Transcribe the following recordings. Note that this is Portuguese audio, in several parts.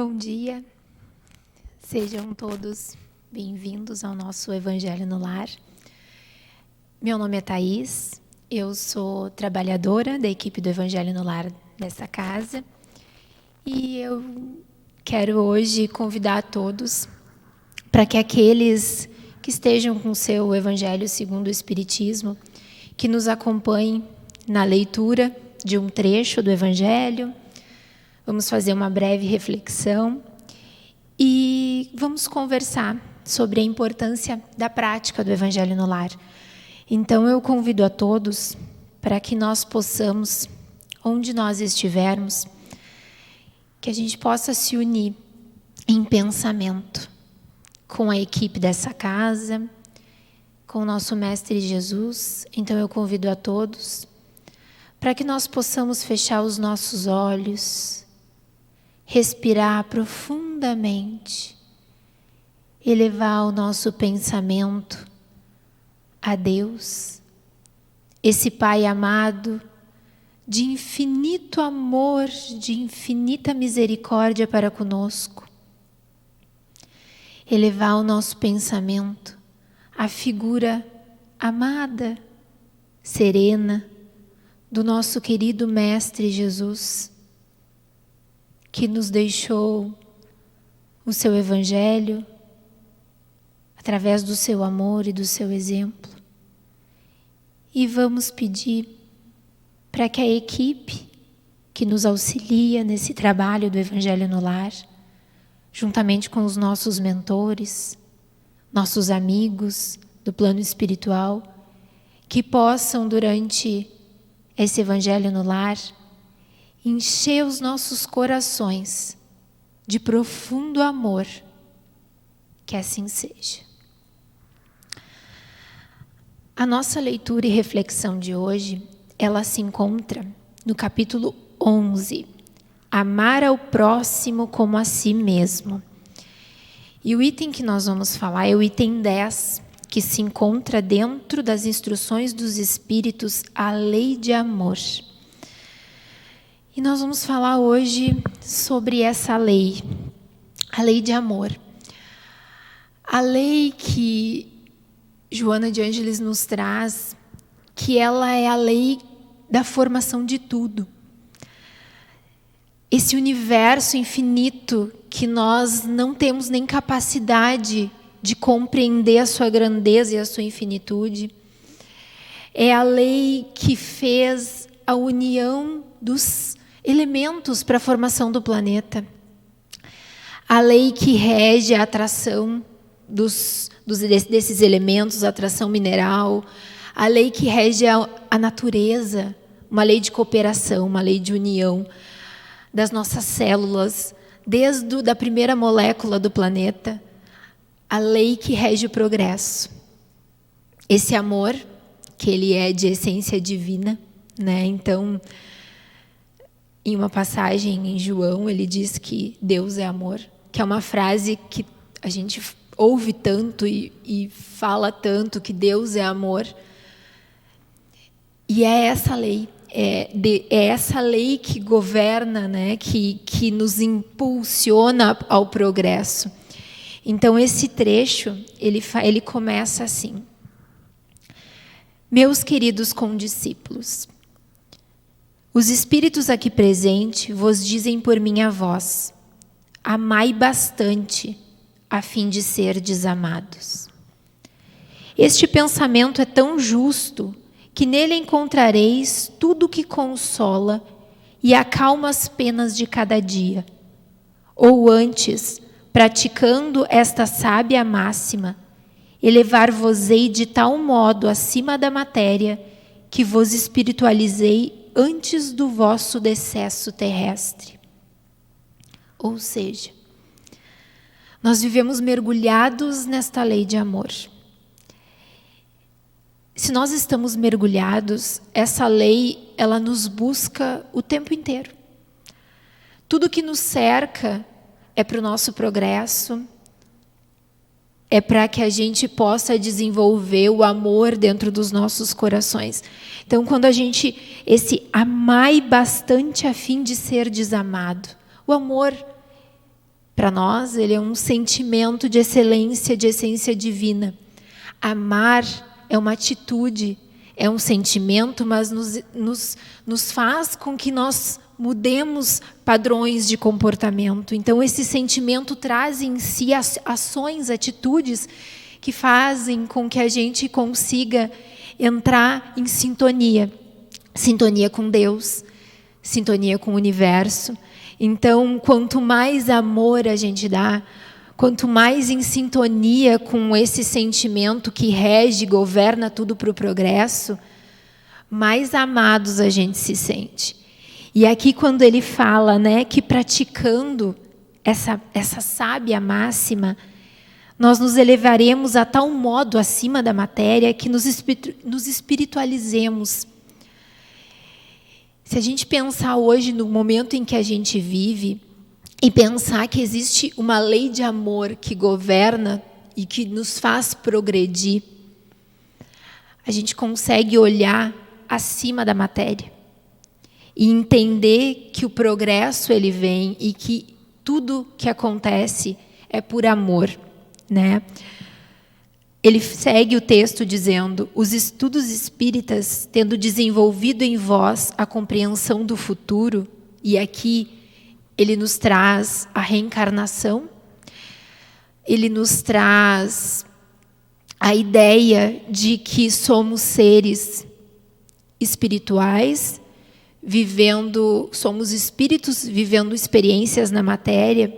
Bom dia, sejam todos bem-vindos ao nosso Evangelho no Lar. Meu nome é Thaís, eu sou trabalhadora da equipe do Evangelho no Lar dessa casa e eu quero hoje convidar a todos para que aqueles que estejam com o seu Evangelho segundo o Espiritismo, que nos acompanhem na leitura de um trecho do Evangelho. Vamos fazer uma breve reflexão e vamos conversar sobre a importância da prática do Evangelho no Lar. Então, eu convido a todos para que nós possamos, onde nós estivermos, que a gente possa se unir em pensamento com a equipe dessa casa, com o nosso Mestre Jesus. Então, eu convido a todos para que nós possamos fechar os nossos olhos, respirar profundamente, elevar o nosso pensamento a Deus, esse Pai amado, de infinito amor, de infinita misericórdia para conosco. Elevar o nosso pensamento à figura amada, serena, do nosso querido Mestre Jesus, que nos deixou o seu Evangelho através do seu amor e do seu exemplo. E vamos pedir para que a equipe que nos auxilia nesse trabalho do Evangelho no Lar, juntamente com os nossos mentores, nossos amigos do plano espiritual, que possam, durante esse Evangelho no Lar, encher os nossos corações de profundo amor, que assim seja. A nossa leitura e reflexão de hoje, ela se encontra no capítulo 11, Amar ao próximo como a si mesmo. E o item que nós vamos falar é o item 10, que se encontra dentro das instruções dos Espíritos, a lei de amor. E nós vamos falar hoje sobre essa lei, a lei de amor. A lei que Joana de Ângeles nos traz, que ela é a lei da formação de tudo. Esse universo infinito que nós não temos nem capacidade de compreender a sua grandeza e a sua infinitude. É a lei que fez a união dos elementos para a formação do planeta. A lei que rege a atração desses elementos, a atração mineral. A lei que rege a natureza, uma lei de cooperação, uma lei de união das nossas células, desde a primeira molécula do planeta. A lei que rege o progresso. Esse amor, que ele é de essência divina, né? Então, em uma passagem em João, ele diz que Deus é amor, que é uma frase que a gente ouve tanto e fala tanto, que Deus é amor. E é essa lei, é essa lei que governa, né? que nos impulsiona ao progresso. Então, esse trecho, ele começa assim: Meus queridos condiscípulos, os espíritos aqui presentes vos dizem por minha voz: amai bastante, a fim de serdes amados. Este pensamento é tão justo que nele encontrareis tudo que consola e acalma as penas de cada dia. Ou antes, praticando esta sábia máxima, elevar-vos-ei de tal modo acima da matéria que vos espiritualizei antes do vosso decesso terrestre. Ou seja, nós vivemos mergulhados nesta lei de amor. Se nós estamos mergulhados, essa lei, ela nos busca o tempo inteiro. Tudo que nos cerca é para o nosso progresso, é para que a gente possa desenvolver o amor dentro dos nossos corações. Então, quando amai bastante a fim de ser desamado, o amor, Para nós, ele é um sentimento de excelência, de essência divina. Amar é uma atitude, é um sentimento, mas nos faz com que nós mudemos padrões de comportamento. Então, esse sentimento traz em si ações, atitudes que fazem com que a gente consiga entrar em sintonia. Sintonia com Deus, sintonia com o universo. Então, quanto mais amor a gente dá, quanto mais em sintonia com esse sentimento que rege, governa tudo para o progresso, mais amados a gente se sente. E aqui quando ele fala, né, que praticando essa sábia máxima, nós nos elevaremos a tal modo acima da matéria que nos espiritualizemos. Se a gente pensar hoje no momento em que a gente vive e pensar que existe uma lei de amor que governa e que nos faz progredir, a gente consegue olhar acima da matéria e entender que o progresso ele vem e que tudo que acontece é por amor, né? Ele segue o texto dizendo: os estudos espíritas, tendo desenvolvido em vós a compreensão do futuro, e aqui ele nos traz a reencarnação, ele nos traz a ideia de que somos seres espirituais, somos espíritos vivendo experiências na matéria,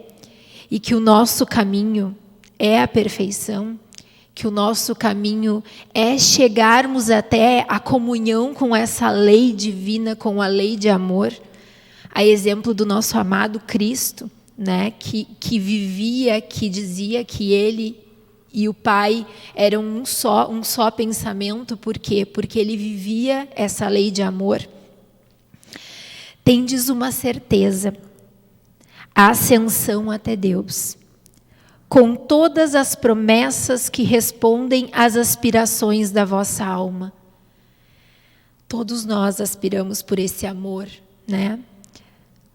e que o nosso caminho é a perfeição, que o nosso caminho é chegarmos até a comunhão com essa lei divina, com a lei de amor, a exemplo do nosso amado Cristo, né, que vivia, que dizia que ele e o Pai eram um só pensamento. Por quê? Porque ele vivia essa lei de amor. Tendes uma certeza, a ascensão até Deus, com todas as promessas que respondem às aspirações da vossa alma. Todos nós aspiramos por esse amor, né?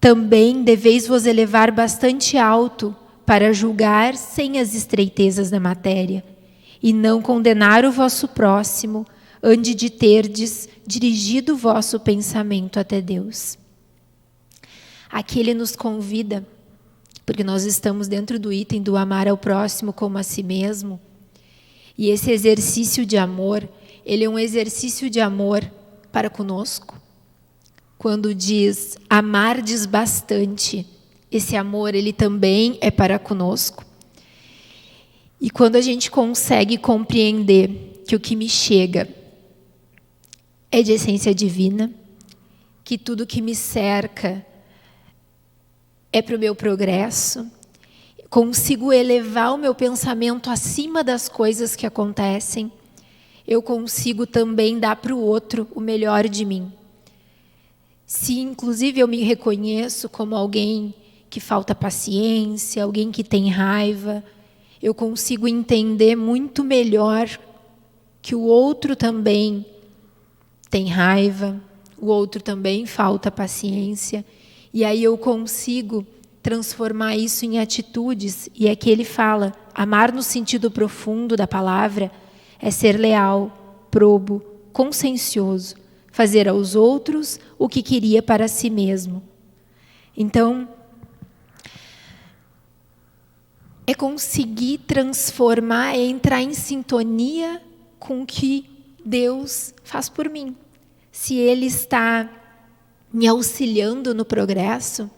Também deveis vos elevar bastante alto para julgar sem as estreitezas da matéria e não condenar o vosso próximo antes de terdes dirigido o vosso pensamento até Deus. Aqui ele nos convida, porque nós estamos dentro do item do amar ao próximo como a si mesmo, e esse exercício de amor, ele é um exercício de amor para conosco. Quando diz amardes bastante, esse amor ele também é para conosco. E quando a gente consegue compreender que o que me chega é de essência divina, que tudo que me cerca é para o meu progresso, consigo elevar o meu pensamento acima das coisas que acontecem, eu consigo também dar para o outro o melhor de mim. Se, inclusive, eu me reconheço como alguém que falta paciência, alguém que tem raiva, eu consigo entender muito melhor que o outro também tem raiva, o outro também falta paciência, e aí eu consigo transformar isso em atitudes. E aqui ele fala, amar no sentido profundo da palavra é ser leal, probo, consciencioso, fazer aos outros o que queria para si mesmo. Então, é conseguir transformar, é entrar em sintonia com o que Deus faz por mim. Se Ele está me auxiliando no progresso,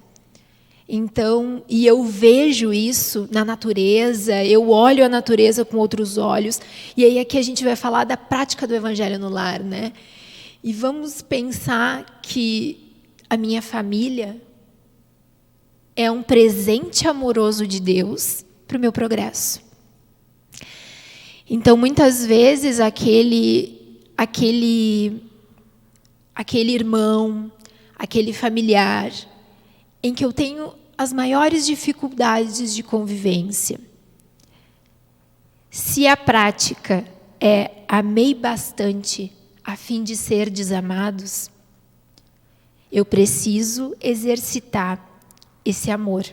então, e eu vejo isso na natureza, eu olho a natureza com outros olhos, e aí aqui a gente vai falar da prática do Evangelho no lar, né? E vamos pensar que a minha família é um presente amoroso de Deus para o meu progresso. Então, muitas vezes, aquele irmão, aquele familiar, em que eu tenho as maiores dificuldades de convivência, se a prática é amei bastante a fim de ser desamados, eu preciso exercitar esse amor.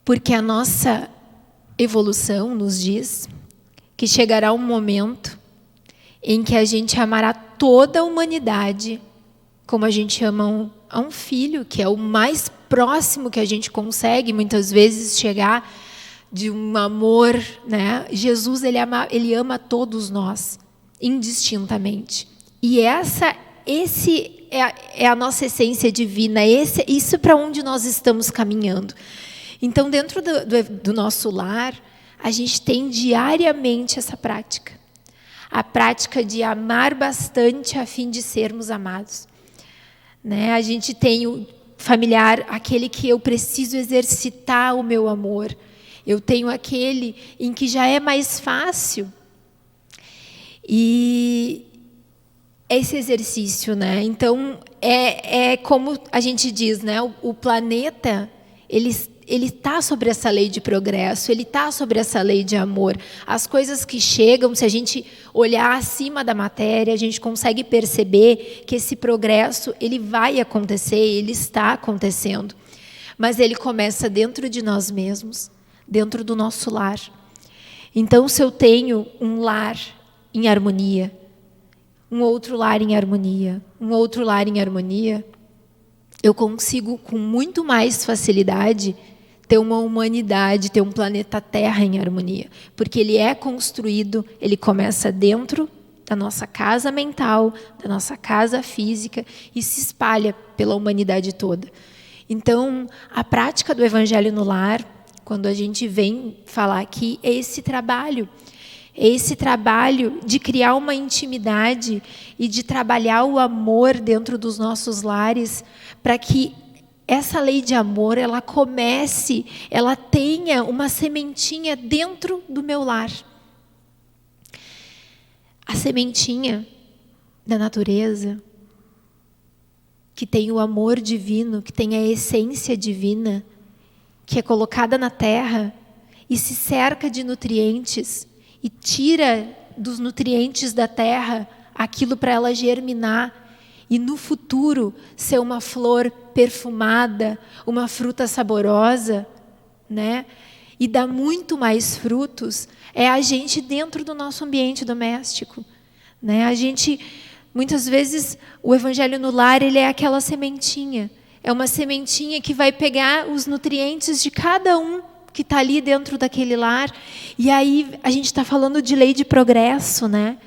Porque a nossa evolução nos diz que chegará um momento em que a gente amará toda a humanidade como a gente ama a um filho, que é o mais próximo que a gente consegue, muitas vezes, chegar de um amor, né? Jesus, ele ama todos nós, indistintamente. E esse é a nossa essência divina, isso é para onde nós estamos caminhando. Então, dentro do nosso lar, a gente tem diariamente essa prática. A prática de amar bastante a fim de sermos amados. Né? A gente tem o familiar, aquele que eu preciso exercitar o meu amor. Eu tenho aquele em que já é mais fácil. E esse exercício, né? Então, é como a gente diz, né? O planeta, ele está sobre essa lei de progresso, ele está sobre essa lei de amor. As coisas que chegam, se a gente olhar acima da matéria, a gente consegue perceber que esse progresso ele vai acontecer, ele está acontecendo. Mas ele começa dentro de nós mesmos, dentro do nosso lar. Então, se eu tenho um lar em harmonia, um outro lar em harmonia, um outro lar em harmonia, eu consigo com muito mais facilidade ter uma humanidade, ter um planeta Terra em harmonia. Porque ele é construído, ele começa dentro da nossa casa mental, da nossa casa física e se espalha pela humanidade toda. Então, a prática do Evangelho no Lar, quando a gente vem falar aqui, é esse trabalho. É esse trabalho de criar uma intimidade e de trabalhar o amor dentro dos nossos lares para que essa lei de amor, ela comece, ela tenha uma sementinha dentro do meu lar. A sementinha da natureza, que tem o amor divino, que tem a essência divina, que é colocada na terra e se cerca de nutrientes e tira dos nutrientes da terra aquilo para ela germinar e no futuro ser uma flor perfumada, uma fruta saborosa, né? E dar muito mais frutos, é a gente dentro do nosso ambiente doméstico, né? A gente, muitas vezes, o Evangelho no Lar, ele é aquela sementinha. É uma sementinha que vai pegar os nutrientes de cada um que está ali dentro daquele lar. E aí a gente está falando de lei de progresso, né?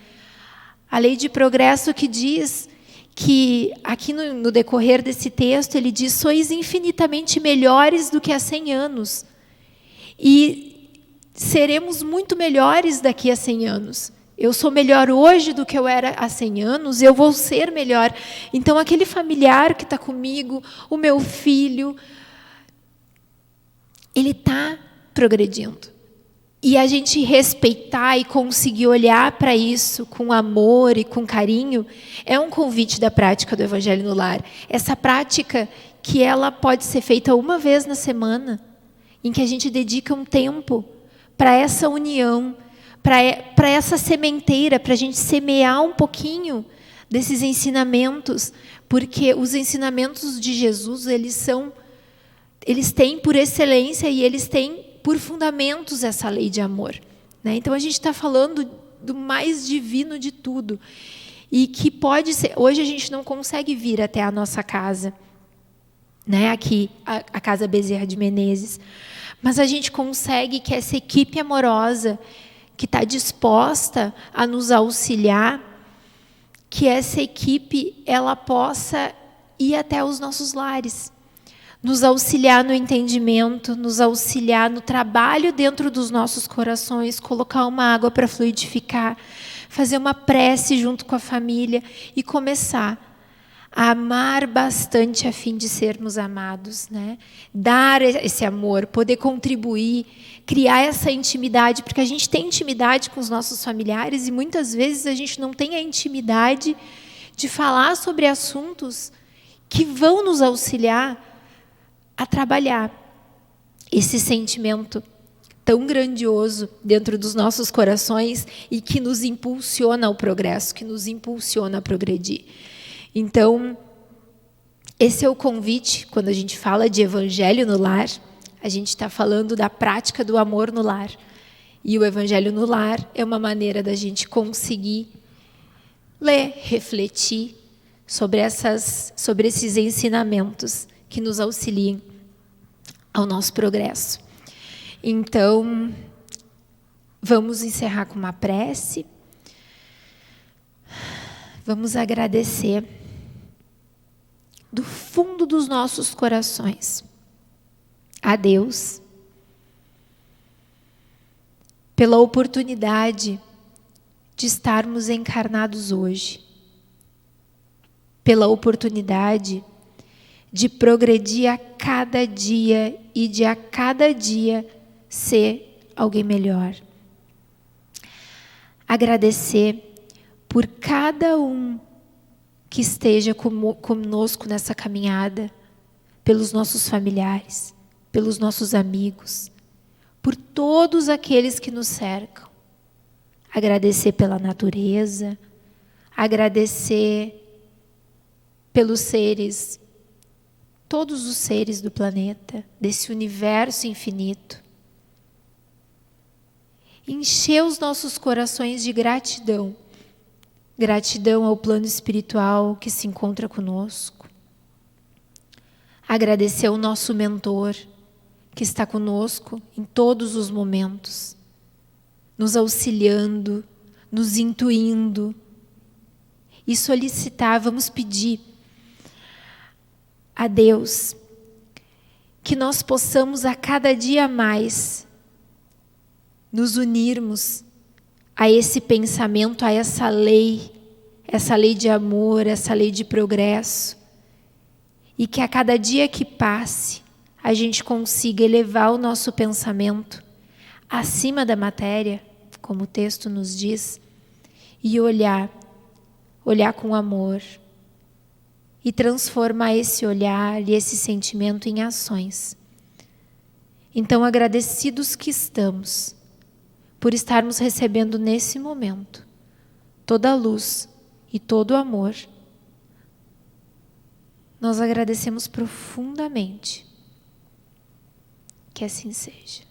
A lei de progresso que diz que, aqui no decorrer desse texto, ele diz: sois infinitamente melhores do que há 100 anos. E seremos muito melhores daqui a 100 anos. Eu sou melhor hoje do que eu era há 100 anos, eu vou ser melhor. Então, aquele familiar que está comigo, o meu filho, ele está progredindo. E a gente respeitar e conseguir olhar para isso com amor e com carinho é um convite da prática do Evangelho no Lar. Essa prática que ela pode ser feita uma vez na semana, em que a gente dedica um tempo para essa união, para essa sementeira, para a gente semear um pouquinho desses ensinamentos, porque os ensinamentos de Jesus, eles têm por excelência e eles têm por fundamentos essa lei de amor, né? Então a gente está falando do mais divino de tudo e que pode ser. Hoje a gente não consegue vir até a nossa casa, né? Aqui a Casa Bezerra de Menezes, mas a gente consegue que essa equipe amorosa que está disposta a nos auxiliar, que essa equipe ela possa ir até os nossos lares. Nos auxiliar no entendimento, nos auxiliar no trabalho dentro dos nossos corações, colocar uma água para fluidificar, fazer uma prece junto com a família e começar a amar bastante a fim de sermos amados, né? Dar esse amor, poder contribuir, criar essa intimidade, porque a gente tem intimidade com os nossos familiares e muitas vezes a gente não tem a intimidade de falar sobre assuntos que vão nos auxiliar a trabalhar esse sentimento tão grandioso dentro dos nossos corações e que nos impulsiona ao progresso, que nos impulsiona a progredir. Então, esse é o convite, quando a gente fala de Evangelho no Lar, A gente está falando da prática do amor no lar. E o Evangelho no Lar é uma maneira da gente conseguir ler, refletir sobre esses ensinamentos que nos auxiliem ao nosso progresso. Então, vamos encerrar com uma prece. Vamos agradecer do fundo dos nossos corações a Deus pela oportunidade de estarmos encarnados hoje, pela oportunidade de progredir a cada dia e de a cada dia ser alguém melhor. Agradecer por cada um que esteja conosco nessa caminhada, pelos nossos familiares, pelos nossos amigos, por todos aqueles que nos cercam. Agradecer pela natureza, agradecer pelos seres, todos os seres do planeta, desse universo infinito. Encher os nossos corações de gratidão. Gratidão ao plano espiritual que se encontra conosco. Agradecer ao nosso mentor, que está conosco em todos os momentos, nos auxiliando, nos intuindo. E solicitar, vamos pedir a Deus que nós possamos a cada dia mais nos unirmos a esse pensamento, a essa lei de amor, essa lei de progresso, e que a cada dia que passe, a gente consiga elevar o nosso pensamento acima da matéria, como o texto nos diz, e olhar com amor, e transformar esse olhar e esse sentimento em ações. Então, agradecidos que estamos, por estarmos recebendo nesse momento toda a luz e todo o amor, nós agradecemos profundamente. Que assim seja.